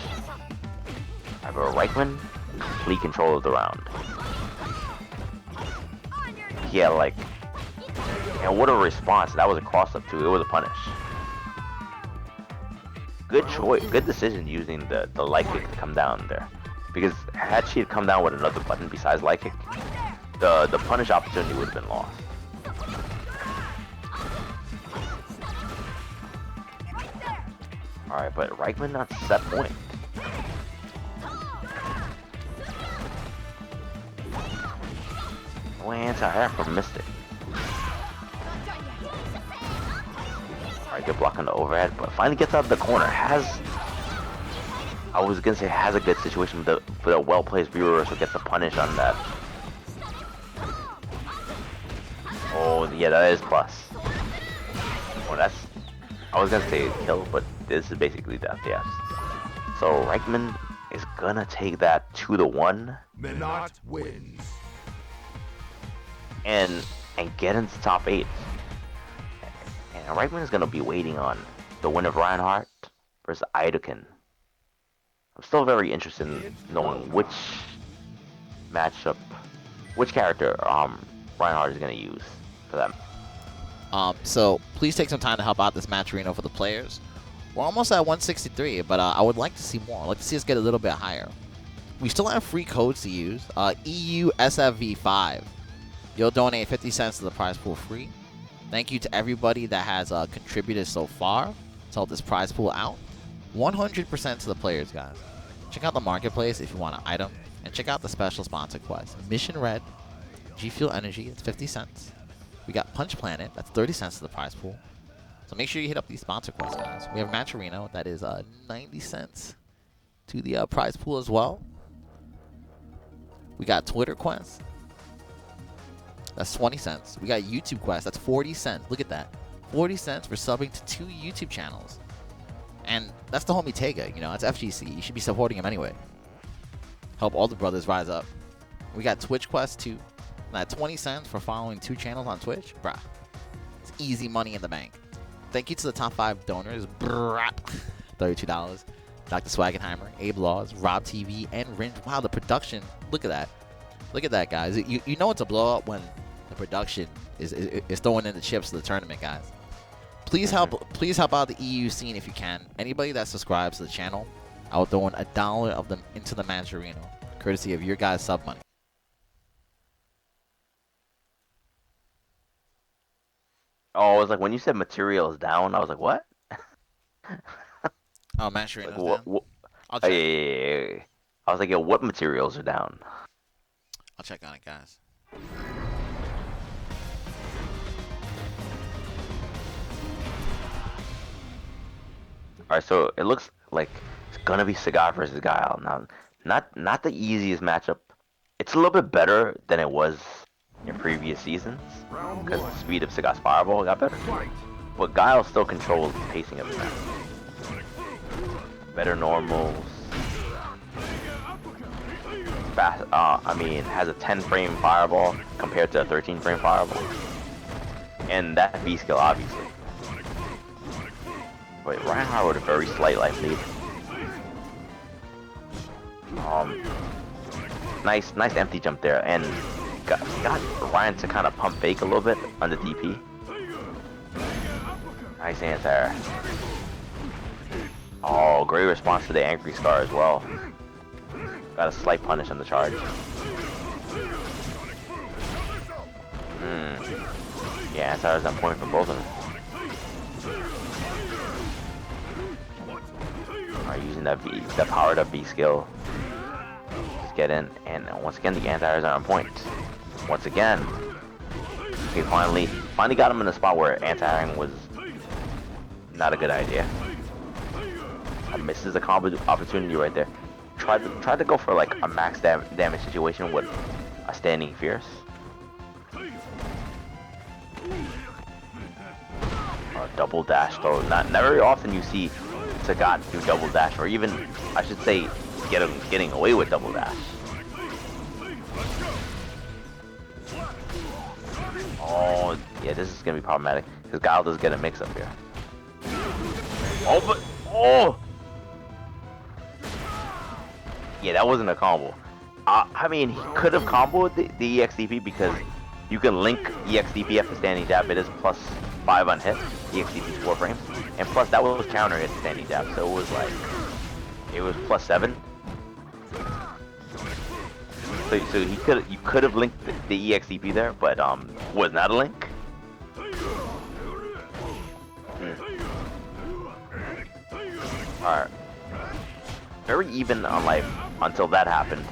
Speaker 1: But Rikemansbarnet, complete control of the round. Yeah, like, and what a response. That was a cross up too. It was a punish. Good choice, good decision using the light kick to come down there. Because had she come down with another button besides light kick, the punish opportunity would have been lost. Alright, but Rikemansbarnet not set point. No anti-air from Mystic. Alright, good block on the overhead, but finally gets out of the corner. I was gonna say has a good situation with a well-placed viewer, so gets a punish on that. Oh yeah, that is plus. Oh, I was gonna say kill, but this is basically death, yes. So Rikemansbarnet is gonna take that 2-1.
Speaker 4: Menat wins.
Speaker 1: And get into top 8. And Rikemansbarnet is gonna be waiting on the win of Hart versus Aidoken. I'm still very interested in knowing which matchup, which character Hart is gonna use for them.
Speaker 2: So please take some time to help out this match arena for the players. We're almost at 163, but I would like to see more. I'd like to see us get a little bit higher. We still have free codes to use. EUSFV5. You'll donate 50 cents to the prize pool free. Thank you to everybody that has contributed so far to help this prize pool out. 100% to the players, guys. Check out the marketplace if you want an item, and check out the special sponsor quest. Mission Red, G Fuel Energy, it's 50 cents. We got Punch Planet, that's 30 cents to the prize pool. So make sure you hit up these sponsor quests, guys. We have Match Arena, that is 90 cents to the prize pool as well. We got Twitter Quest, that's 20 cents. We got YouTube Quest, that's 40 cents. Look at that. 40 cents for subbing to 2 YouTube channels. And that's the homie Tega, you know, it's FGC. You should be supporting him anyway. Help all the brothers rise up. We got Twitch Quest too. That 20 cents for following 2 channels on Twitch. Bruh. It's easy money in the bank. Thank you to the top 5 donors. $32. Dr. Swagenheimer, Abe Laws, Rob TV, and Ringe. Wow, the production. Look at that. Look at that, guys. You know it's a blow up when the production is throwing in the chips to the tournament, guys. Please help out the EU scene if you can. Anybody that subscribes to the channel, I will throw in $1 of them into the match arena, courtesy of your guys' sub money.
Speaker 1: Oh, I was like, when you said material is down, I was like, what?
Speaker 2: Oh, match arena.
Speaker 1: Like, what?
Speaker 2: I'll
Speaker 1: Oh,
Speaker 2: check.
Speaker 1: yeah. I was like, yo, what materials are down?
Speaker 2: I'll check on it, guys.
Speaker 1: Alright, so it looks like it's gonna be Sagat versus Guile. Now, not the easiest matchup. It's a little bit better than it was in previous seasons because the speed of Sagat's fireball got better. But Guile still controls the pacing of the match. Better normals. Fast, I mean, has a 10 frame fireball compared to a 13 frame fireball. And that V skill, obviously. But Reinhardt with a very slight life lead. Nice empty jump there, and got Ryan to kind of pump fake a little bit on the DP. Nice anti-air. Oh, great response to the angry scar as well. Got a slight punish on the charge. Yeah, anti-air's on point for both of them. Alright, using that powered up V skill. Just get in, and once again the anti-airs are on point. Once again. Okay, finally got him in a spot where anti-airing was not a good idea. Misses a combo opportunity right there. Tried to go for like a max damage situation with a standing fierce. Double dash though. Not very often you see Sagat do double dash, or even I should say getting away with double dash. Oh yeah, this is gonna be problematic because Guile does get a mix up here. Oh, but yeah, that wasn't a combo. I mean, he could have comboed the EXDP because you can link EXDP after standing jab. It is +5 on hit. EXDP's 4 frames, and plus that was counter hit standing jab, so it was like +7. So you could have linked the EXDP there, but was not a link. Alright. Very even on life until that happened.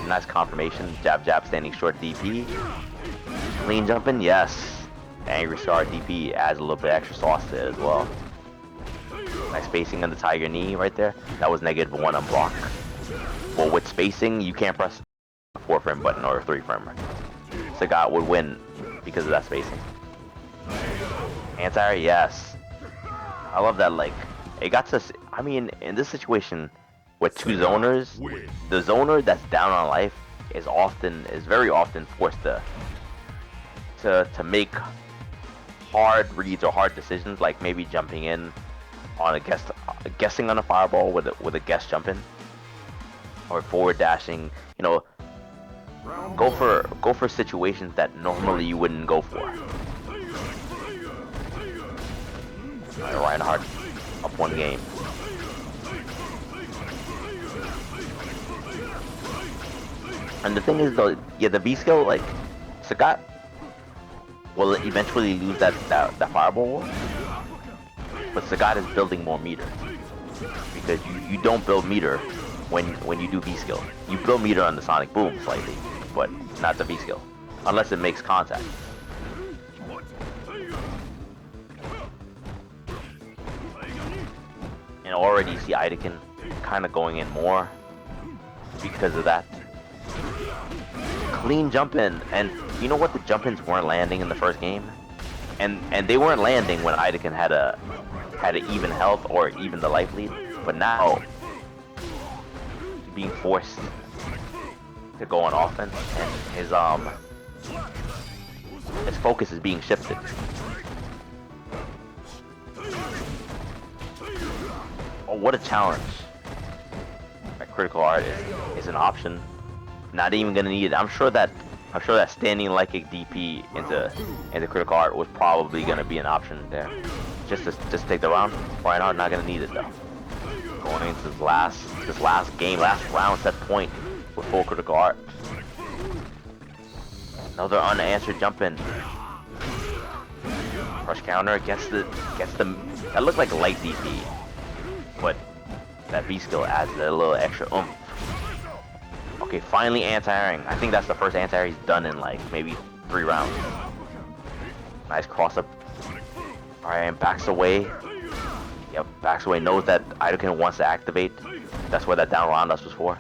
Speaker 1: Nice confirmation. Jab, standing short DP. Clean jumping, yes. Angry Star DP adds a little bit extra sauce to it as well. Nice spacing on the Tiger Knee right there. That was -1 on block. Well, with spacing, you can't press a 4 frame button or a 3 frame. Sagat would win because of that spacing. Anti-air, yes. I love that, like, it got to, I mean, in this situation with 2 zoners, the zoner that's down on life is very often forced to make hard reads or hard decisions, like maybe jumping in on guessing on a fireball with a guess jump in, or forward dashing. You know, go for situations that normally you wouldn't go for. Reinhardt up 1 game. And the thing is though, yeah, the V skill, like, Sagat will eventually lose that fireball, but Sagat is building more meter, because you don't build meter when you do V skill. You build meter on the Sonic Boom slightly, but not the V skill, unless it makes contact. And already you see Aidoken kind of going in more because of that. Clean jump in, and you know what? The jump ins weren't landing in the first game, and they weren't landing when Aidoken had a even health or even the life lead. But now he's being forced to go on offense, and his focus is being shifted. what a challenge. Like, critical art is an option. Not even gonna need it. I'm sure that standing like a DP into critical art was probably gonna be an option there. Just to take the round. Reinhardt not gonna need it though. Going into this last game, last round, set point with full critical art. Another unanswered jump in. Rush counter gets the that looked like light DP, but that V skill adds a little extra oomph. Okay, finally anti-airing. I think that's the first anti-air he's done in like maybe 3 rounds. Nice cross up. Alright, and backs away. Yep, backs away. Knows that Aidoken wants to activate. That's what that down roundout was for.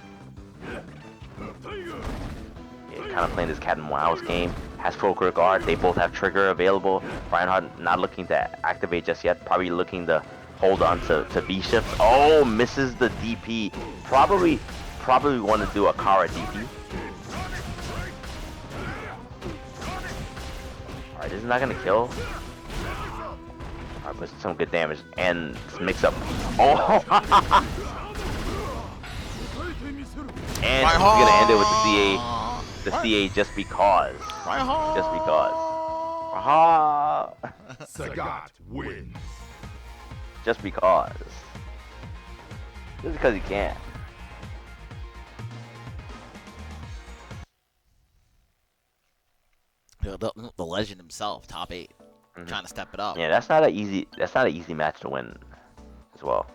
Speaker 1: Yeah, kind of playing this cat and mouse game. Has full critical art. They both have trigger available. Reinhardt not looking to activate just yet. Probably looking to hold on to V shifts. Oh, misses the DP. Probably want to do a Kara DP. Alright, this is not gonna kill. Alright, but some good damage and mix up. Oh, and we're gonna end it with the CA. The CA just because. Just because. Aha!
Speaker 4: Sagat wins.
Speaker 1: Just because. Just because he can.
Speaker 2: The legend himself, top 8, trying to step it up.
Speaker 1: Yeah, that's not an easy match to win as well.